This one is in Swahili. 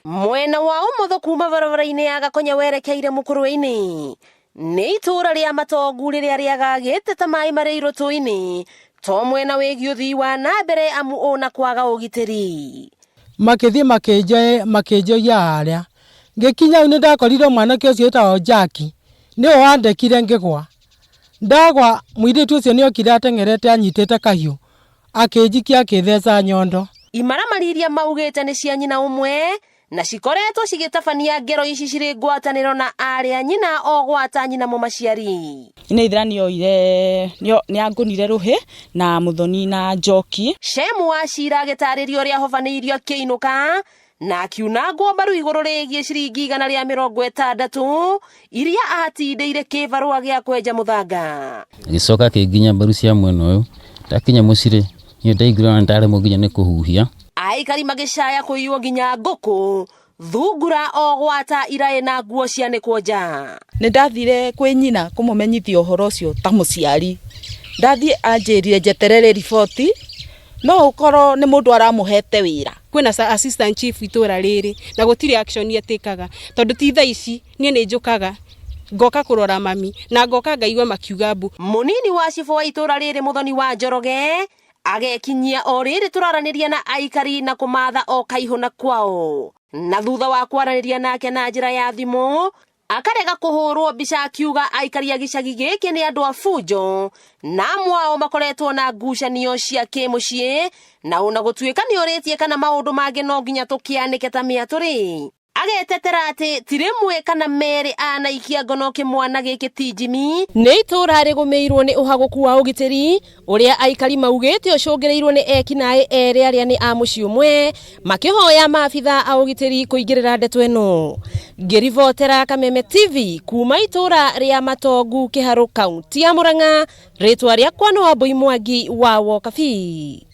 Mwena wa umotho kuma barabara-inĩ ya Gakonya werekeire Mũkũrwe-inĩ nĩ itura rĩa Matongu rĩrĩa rĩagagĩte ta maĩ marĩ irũtũ-inĩ to mwena wĩgiĩ ũthii wa na mbere amu ona kwaga ũgitĩri. Makĩthiĩ makĩnjoia harĩa ngĩkinya nĩ ndakorire mwanake ũcio wĩtagwo Jackie nĩwe wandekire ngĩgwa. Ndagwa mũirĩtu ũcio nĩ okire ateng'erete anyitĩte kahiũ akĩnjikia akĩtheca nyondo. Imaramari iria maugĩte nĩ cia nyina ũmwe na cikoretwo cigĩtabania ngero ici cirĩ ngwatanĩro na arĩa nyina o gwata nyina mũmaciari. Nĩ ithirani oire nĩ angunire rũhĩ na Muthoni na Njoki. Shemu wa Cira agĩtarĩria ũrĩa hobanĩirio kĩinũka na akiuna ngombaru igũrũ rĩgiĩ ciringi 160 iria atindĩire kĩbarũa gĩa kwenja mũthanga. Gĩcoka kĩnginya mbaru cia mwena ũyũ ndakinya mũcirĩ niĩ ndaigua ndarĩ mũginya nĩ kũhuhia. Aikari magĩcaya kũiywo nginya ngũkũ thungura o gwata iraĩ na nguo cianĩkwo nja. Nĩ ndathire kwĩ nyina kũmũmenyithia ũhoro ũcio ta mũciari. Ndathiĩ anjĩrire njeterere riboti no ũkorwo nĩ mũndũ aramũhete wĩra. Kwĩna assistant chief itũra rĩrĩ na gũtirĩ action yetĩkaga tondũ ti thaa ici niĩ nĩ njũkaga ngoka kũrora mami na ngoka ngaigua makiuga mbu. Mũnini wa cibo wa itũra rĩrĩ Muthoni wa Njoroge agekinyia o rĩrĩ tũraranĩria na aikari na kũmatha o kaihũna kwao, na thutha wa kwaranĩria nake na njĩra ya thimũ akarega kũhũrwo mbica akiuga aikari a gĩcagi gĩkĩ nĩ andũ a bunjo na mwao makoretwo na ngucanio cia kĩmũciĩ na ona gũtuĩka nĩ ũrĩtie kana maũndũ mangĩ no nginya tũkĩanĩke ta mĩatũrĩ. Agetetera atĩ tirĩmwe kana merĩ anaikia ngono kĩmwana gĩkĩ ti Jimmy. Nĩ itũra rĩgũmĩirwo nĩ ũhagũku wa ũgitĩri ũrĩa aikari maugĩte ũcũngĩrĩirwo nĩ ekinaĩ erĩ arĩa nĩ a mũciĩ ũmwe makĩhoya maabitha a ũgitĩri kũingĩrĩra ndeto ĩno. Ngĩribotera Kameme TV kuma itũra rĩa Matongu Kĩharũ kaunti ya Murang'a, rĩtwa rĩakwa nĩ Wambui Mwangi wa Wokabi.